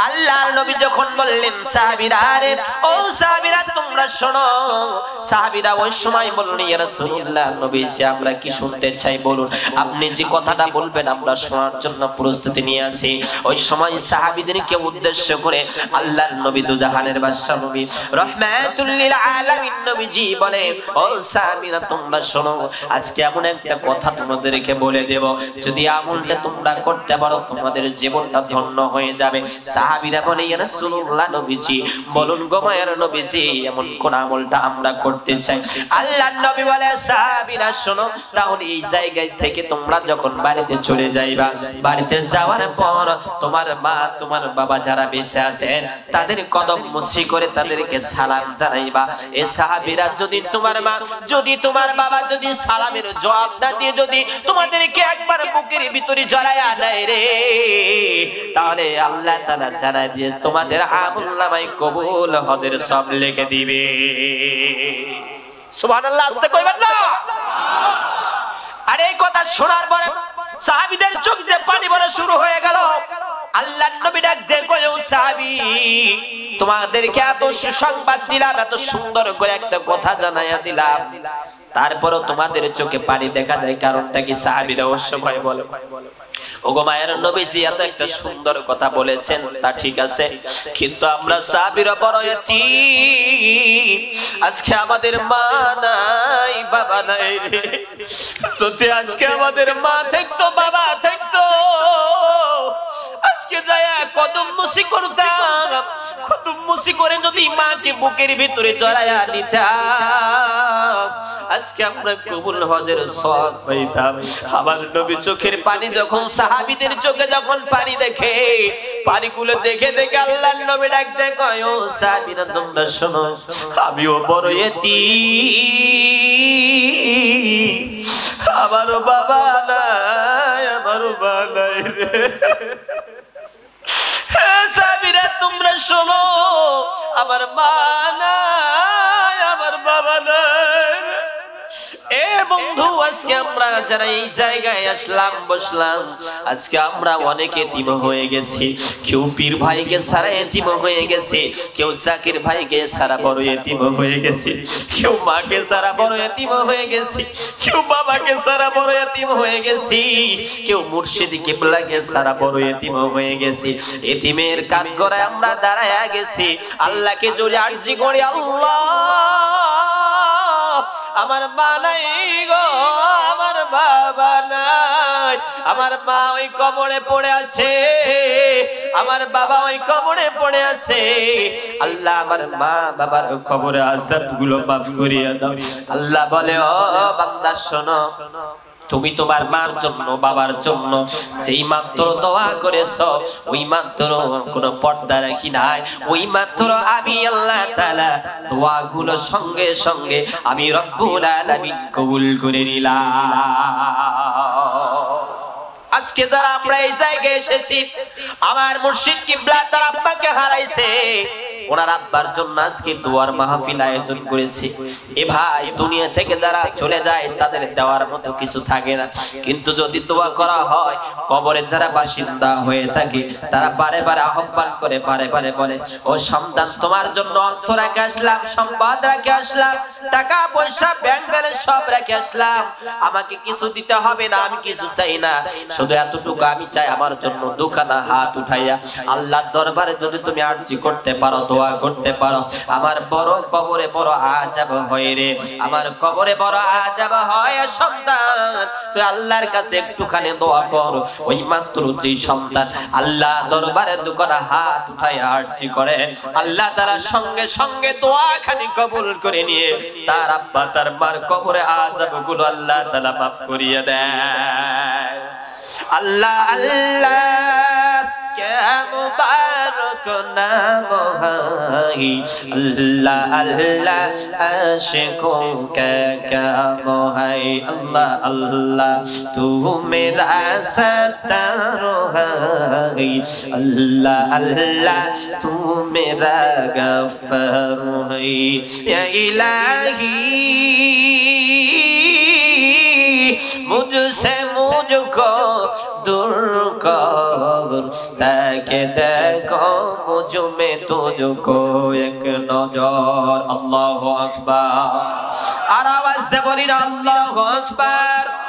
আল্লাহর নবী যখন বললেন সাহাবীরা, আরে ও সাহাবীরা তোমরা শোনো। সাহাবীরা ওই সময় বললেন, ইয়া রাসূলুল্লাহ, নবীজি আমরা কি শুনতে চাই বলুন, আপনি যে কথাটা বলবেন আমরা শোনার জন্য প্রস্তুতি নিয়ে আছি। ওই সময় সাহাবীদেরকে উদ্দেশ্য করে আল্লাহর নবী দুজাহানের বাদশা নবী রাহমাতুল লিল আলামিন নবীজি বলে, ও সাহাবীরা তোমরা শোনো, আজকে এমন একটা কথা তোমাদেরকে বলে দেব, যদি আমলটা তোমরা করতে পারো তোমাদের জীবনটা ধন্য হয়ে যাবে। সাহাবীরা বলে, ইয়া রাসূলুল্লাহ নবীজি বলুন গো মায়ের নবীজি, এমন কোন আমলটা আমরা করতে চাই। আল্লাহর নবী বলে, সাহাবীরা শোনো, তাহলে এই জায়গায় থেকে তোমরা যখন বাড়িতে চলে যাইবা, বাড়িতে যাওয়ার পর তোমার মা তোমার বাবা যারা বেঁচে আছেন তাদের কদম মুছি করে তাদেরকে সালাম জানাইবা। এই সাহাবীরা যদি তোমার মা যদি তোমার বাবা যদি সালামের জবাব না দিয়ে যদি তোমাদেরকে একবার বুকের ভিতরে জড়ায়া নেয় রে, তাহলে আল্লাহ তাআলা জানাই দিয়ে তোমাদের আমলনামায় কবুল হজের সব লিখে দিবে। সুবহানাল্লাহ, আস্তে কইবেন না। আর এই কথা শোনার পরে সাহাবীদের চোখ দিয়ে পানি পড়া শুরু হয়ে গেল। আল্লাহর নবী ডাক দিয়ে কয়, ও সাহাবী, তোমাদেরকে এত সুসংবাদ দিলাম, এত সুন্দর করে একটা কথা জানাইয়া দিলাম, তারপরও তোমাদের চোখে পানি দেখা যায়, কারণটা কি? সাহাবীরা ওই সময় বলে, ওগো মায়ের নবীজি এত একটা সুন্দর কথা বলেছেন, তা ঠিক আছে, কিন্তু আমরা সাহাবীরা বড় এতিম, আজকে আমাদের মা নাই বাবা নাই রে, যদি আজকে আমাদের মা থাকতো বাবা থাকতো, আজকে যায় কদম মুছি করতাম, কদম মুছি করে যদি মাকে বুকের ভিতরে জড়ায়া নিতাম, আজকে আমরা কবুল হজের সওয়াব পাইতাম। আমার নবী চোখের পানি যখন সাহাবীদের চোখে যখন পানি দেখে, পানিগুলো দেখে দেখে আল্লাহর নবী ডাক দেয়, কয়, ও সাহাবীরা তোমরা শোনো, আমিও বড় এতিম, আমারও বাবা নাই, আমারও মা নাই রে। সাহাবীরা তোমরা শোনো, আমার মা নাই, আমার বাবা নাই। এ বন্ধু, আজকে আমরা যারা এই জায়গায় আসলাম বসলাম, আজকে আমরা অনেকে এতিম হয়ে গেছি। কেউ পীর ভাইকে সারা এতিম হয়ে গেছে, কেউ জাকির ভাইকে সারা বড় এতিম হয়ে গেছে, কেউ মাকে সারা বড় এতিম হয়ে গেছে, কেউ বাবাকে সারা বড় এতিম হয়ে গেছি, কেউ মুর্শিদ কিবলাকে সারা বড় এতিম হয়ে গেছি। এতিমের কাঠগড়ায় আমরা দাঁড়ায়া গেছি, আল্লাহকে জোরে আরজি করি, আল্লাহ আমার মা নাই গো, আমার বাবা নাই, আমার মা ওই কবরে পড়ে আছে, আমার বাবা ওই কবরে পড়ে আছে, আল্লাহ আমার মা বাবার কবরে আযাবগুলো মাফ করিয়া দাও। আল্লাহ বলে, ও বান্দা শোনো, তুমি তোমার মার জন্য বাবার জন্য যেই মাত্র দোয়া করেছো, ওই মাত্র কোনো পর্দা রাখি নাই, ওই মাত্র আমি আল্লাহ তাআলা দোয়াগুলো সঙ্গে সঙ্গে আমি রব্বুল আলামিন কবুল করে নিলাম। আজকে যারা আমরা এই জায়গায় এসেছি, আমার মুর্শিদ কিবলা তার আব্বাকে হারাইছে, ওনার আব্বার জন্য আজকে দোয়ার মাহফিল আয়োজন করেছি। এ ভাই, দুনিয়া থেকে যারা চলে যায় তাদের দেওয়ার মতো কিছু থাকে না, কিন্তু যদি দোয়া করা হয়, কবরে যারা বাসিন্দা হয়ে থাকে তারা বারে বারে আহ্বান করে, বারে বারে বলে, ও সন্তান তোমার জন্য অর্থ রেখে আসলাম, সম্পদ রেখে আসলাম, টাকা পয়সা ব্যাংক ব্যালেন্স সব রেখে আসলাম, আমাকে কিছু দিতে হবে না, আমি কিছু চাই না, শুধু এতটুকু আমি চাই, আমার জন্য দুখানা হাত উঠাইয়া আল্লাহর দরবারে যদি তুমি আরজি করতে পারো, দোয়া করতে পারো, আমার বড় কবরে বড় আযাব হয় রে, আমার কবরে বড় আযাব হয়। সন্তান তুই আল্লাহর কাছে একটুখানি দোয়া কর, ওই মাত্র যেই সন্তান আল্লাহ দরবারে দুখানা হাত উঠাইয়া আরজি করে, আল্লাহ তাআলা সঙ্গে সঙ্গে দোয়াখানি কবুল করে নিয়ে তার আব্বা তার মার কবরে আযাবগুলো আল্লাহ তাআলা মাফ করিয়ে দেয়। আল্লাহ আল্লাহ क्या मुबारक नाम है, अल्लाह अल्लाह आशिकों का काम है, अल्लाह अल्लाह तू मेरा सत्तार है, अल्लाह अल्लाह तू मेरा गफ्फार है, या इलाही मुझसे मुझको दूर कर ताकि देखो मुझ में तुझको एक नजर। अल्लाहु अकबर। और आवाज से बोली ना अल्लाहु अकबर।